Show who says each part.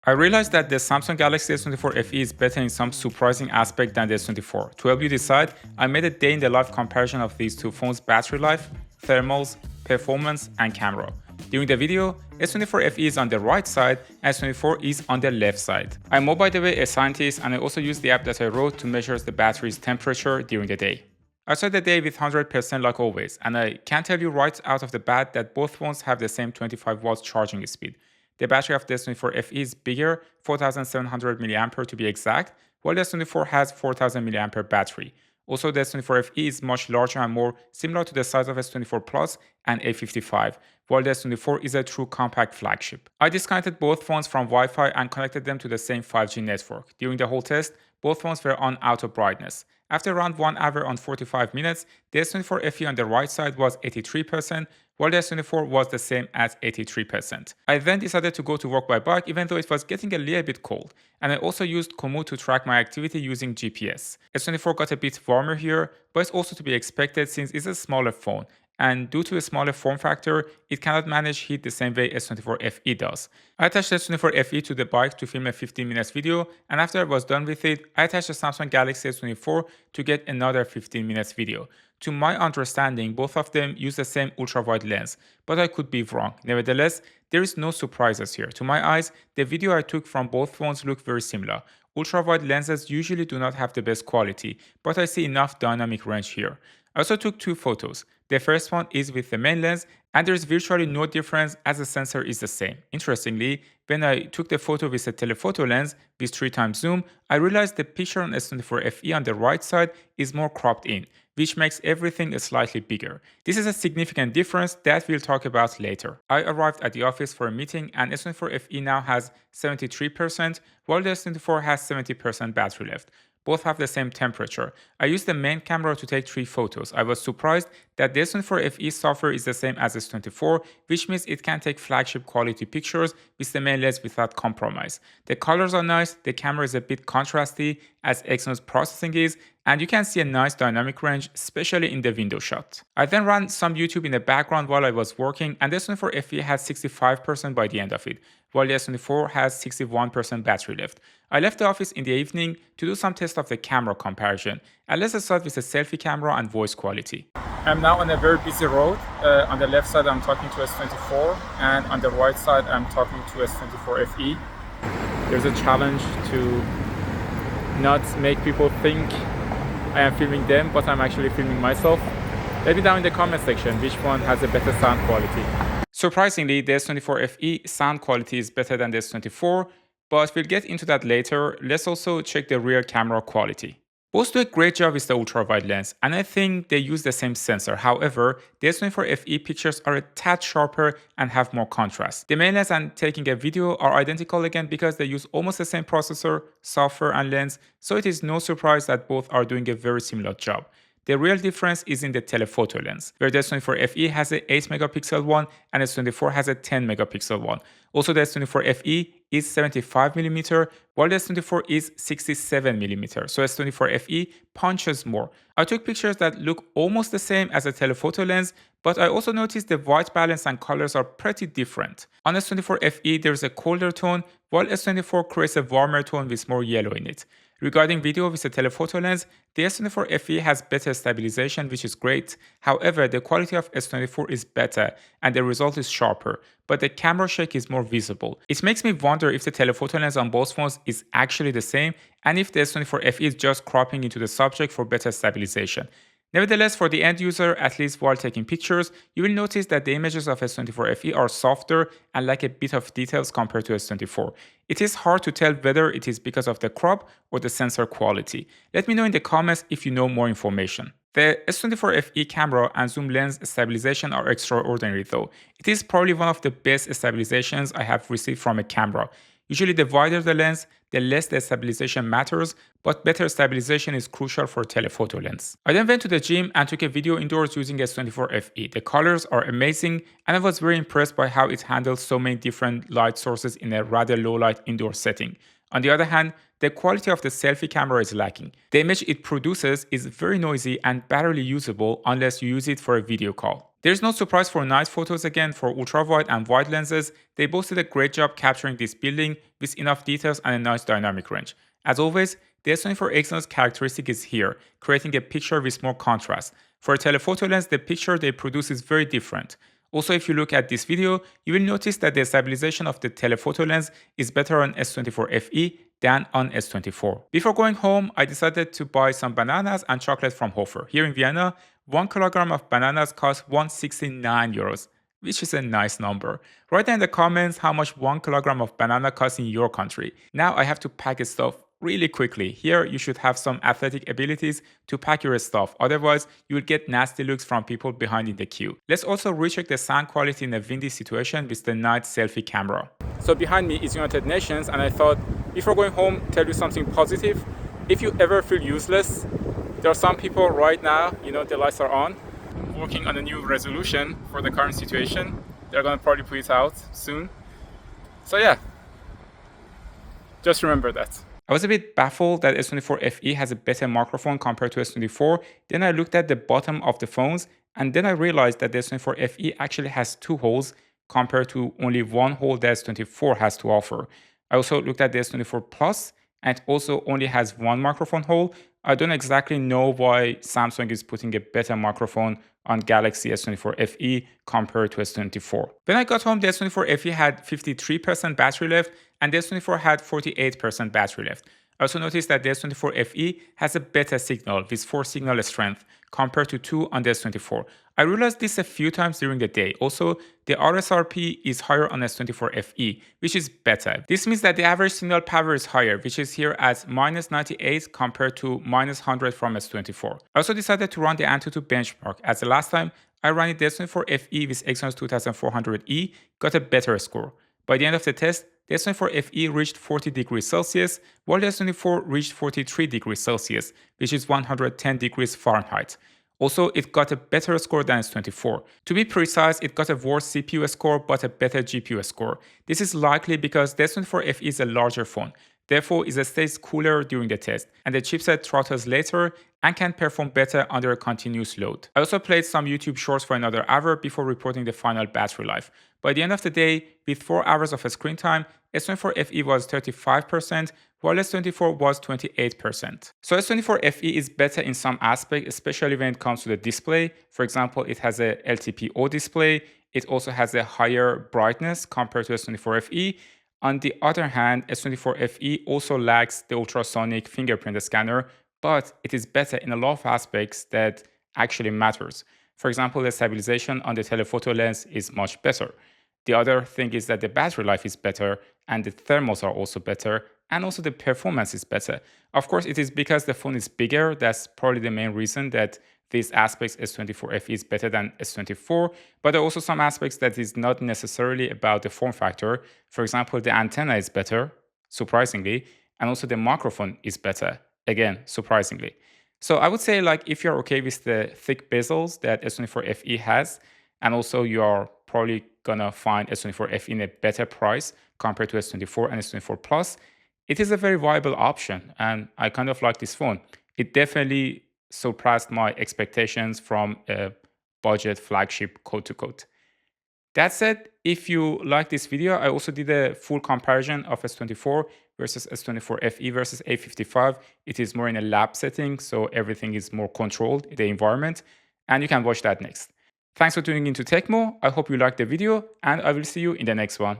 Speaker 1: I realized that the Samsung Galaxy S24 FE is better in some surprising aspect than the S24. To help you decide, I made a day in the life comparison of these two phones' battery life, thermals, performance, and camera. During the video, S24 FE is on the right side and S24 is on the left side. I'm, by the way, a scientist, and I also use the app that I wrote to measure the battery's temperature during the day. I started the day with 100% like always, and I can tell you right out of the bat that both phones have the same 25 watts charging speed. The battery of the S24 FE is bigger, 4700 mAh to be exact, while the S24 has 4000 mAh battery. Also, the S24 FE is much larger and more similar to the size of S24 Plus and A55, while the S24 is a true compact flagship. I disconnected both phones from Wi-Fi and connected them to the same 5G network. During the whole test, both phones were on auto brightness. After around 1 hour and 45 minutes, the S24 FE on the right side was 83%, while the S24 was the same at 83%. I then decided to go to work by bike even though it was getting a little bit cold, and I also used Komoot to track my activity using GPS. S24 got a bit warmer here, but it's also to be expected since it's a smaller phone, and due to a smaller form factor, it cannot manage heat the same way S24 FE does. I attached S24 FE to the bike to film a 15 minutes video, and after I was done with it, I attached the Samsung Galaxy S24 to get another 15 minutes video. To my understanding, both of them use the same ultra-wide lens, but I could be wrong. Nevertheless, there is no surprises here. To my eyes, the video I took from both phones look very similar. Ultra-wide lenses usually do not have the best quality, but I see enough dynamic range here. I also took two photos. The first one is with the main lens, and there is virtually no difference as the sensor is the same. Interestingly, when I took the photo with a telephoto lens with 3x zoom, I realized the picture on S24 FE on the right side is more cropped in, which makes everything slightly bigger. This is a significant difference that we'll talk about later. I arrived at the office for a meeting, and S24 FE now has 73%, while the S24 has 70% battery left. Both have the same temperature. I used the main camera to take 3 photos. I was surprised that the S24 FE software is the same as S24, which means it can take flagship quality pictures with the main lens without compromise. The colors are nice, the camera is a bit contrasty as Exynos processing is, and you can see a nice dynamic range, especially in the window shot. I then ran some YouTube in the background while I was working, and the S24 FE had 65% by the end of it, while the S24 has 61% battery left. I left the office in the evening to do some tests of the camera comparison, and let's start with the selfie camera and voice quality. I'm now on a very busy road. On the left side I'm talking to S24, and on the right side I'm talking to S24 FE. There's a challenge to not make people think I am filming them, but I'm actually filming myself. Let me know in the comment section which one has a better sound quality. Surprisingly, the S24 FE sound quality is better than the S24, but we'll get into that later. Let's also check the rear camera quality. Both do a great job with the ultra-wide lens, and I think they use the same sensor. However, the S24 FE pictures are a tad sharper and have more contrast. The main lens and taking a video are identical again because they use almost the same processor, software, and lens, so it is no surprise that both are doing a very similar job. The real difference is in the telephoto lens, where the S24 FE has an 8 megapixel one and S24 has a 10 megapixel one. Also, the S24 FE is 75mm, while the S24 is 67mm, so S24 FE punches more. I took pictures that look almost the same as a telephoto lens, but I also noticed the white balance and colors are pretty different. On S24 FE, there is a colder tone, while S24 creates a warmer tone with more yellow in it. Regarding video with a telephoto lens, the S24 FE has better stabilization, which is great. However, the quality of S24 is better and the result is sharper, but the camera shake is more visible. It makes me wonder if the telephoto lens on both phones is actually the same and if the S24 FE is just cropping into the subject for better stabilization. Nevertheless, for the end user, at least while taking pictures, you will notice that the images of S24 FE are softer and lack a bit of details compared to S24. It is hard to tell whether it is because of the crop or the sensor quality. Let me know in the comments if you know more information. The S24 FE camera and zoom lens stabilization are extraordinary though. It is probably one of the best stabilizations I have received from a camera. Usually the wider the lens, the less the stabilization matters, but better stabilization is crucial for telephoto lens. I then went to the gym and took a video indoors using S24 FE. The colors are amazing, and I was very impressed by how it handles so many different light sources in a rather low light indoor setting. On the other hand, the quality of the selfie camera is lacking. The image it produces is very noisy and barely usable unless you use it for a video call. There's no surprise for night photos again. For ultra-wide and wide lenses, they both did a great job capturing this building with enough details and a nice dynamic range. As always, the S24 Exynos characteristic is here, creating a picture with more contrast. For a telephoto lens, the picture they produce is very different. Also, if you look at this video, you will notice that the stabilization of the telephoto lens is better on S24 FE than on S24. Before going home, I decided to buy some bananas and chocolate from Hofer. Here in Vienna, 1 kilogram of bananas costs 169 euros, which is a nice number. Write down in the comments how much 1 kilogram of banana costs in your country. Now I have to pack stuff really quickly. Here you should have some athletic abilities to pack your stuff, otherwise you will get nasty looks from people behind in the queue. Let's also recheck the sound quality in a windy situation with the night selfie camera. So behind me is United Nations, and I thought before going home tell you something positive. If you ever feel useless, there are some people right now, the lights are on, working on a new resolution for the current situation. They're gonna probably put it out soon. So yeah, just remember that. I was a bit baffled that S24 FE has a better microphone compared to S24. Then I looked at the bottom of the phones, and then I realized that the S24 FE actually has 2 holes compared to only 1 hole that S24 has to offer. I also looked at the S24 Plus, and it also only has 1 microphone hole. I don't exactly know why Samsung is putting a better microphone on Galaxy S24 FE compared to S24. When I got home, the S24 FE had 53% battery left and the S24 had 48% battery left. I also noticed that the S24 FE has a better signal with 4 signal strength compared to 2 on the S24. I realized this a few times during the day. Also, the RSRP is higher on S24 FE, which is better. This means that the average signal power is higher, which is here at -98 compared to -100 from S24. I also decided to run the Anthena benchmark, as the last time I ran the S24 FE with Exynos 2400E got a better score. By the end of the test, the S24 FE reached 40 degrees Celsius, while the S24 reached 43 degrees Celsius, which is 110 degrees Fahrenheit. Also, it got a better score than S24. To be precise, it got a worse CPU score but a better GPU score. This is likely because the S24 FE is a larger phone. Therefore, it stays cooler during the test, and the chipset throttles later and can perform better under a continuous load. I also played some YouTube shorts for another hour before reporting the final battery life. By the end of the day, with 4 hours of screen time, S24 FE was 35%, while S24 was 28%. So S24 FE is better in some aspects, especially when it comes to the display. For example, it has a LTPO display. It also has a higher brightness compared to S24 FE. On the other hand, S24 FE also lacks the ultrasonic fingerprint scanner, but it is better in a lot of aspects that actually matters. For example, the stabilization on the telephoto lens is much better. The other thing is that the battery life is better and the thermals are also better, and also the performance is better. Of course, it is because the phone is bigger. That's probably the main reason that these aspects S24 FE is better than S24, but there are also some aspects that is not necessarily about the form factor. For example, the antenna is better, surprisingly, and also the microphone is better, again, surprisingly. So I would say, like, if you're okay with the thick bezels that S24 FE has, and also you are probably gonna find S24 FE in a better price compared to S24 and S24 Plus, it is a very viable option, and I kind of like this phone. It definitely surpassed my expectations from a budget flagship quote to quote. That said, if you like this video, I also did a full comparison of S24 versus S24 FE versus A55. It is more in a lab setting, so everything is more controlled in the environment, and you can watch that next. Thanks for tuning into Tecmo. I hope you liked the video, and I will see you in the next one.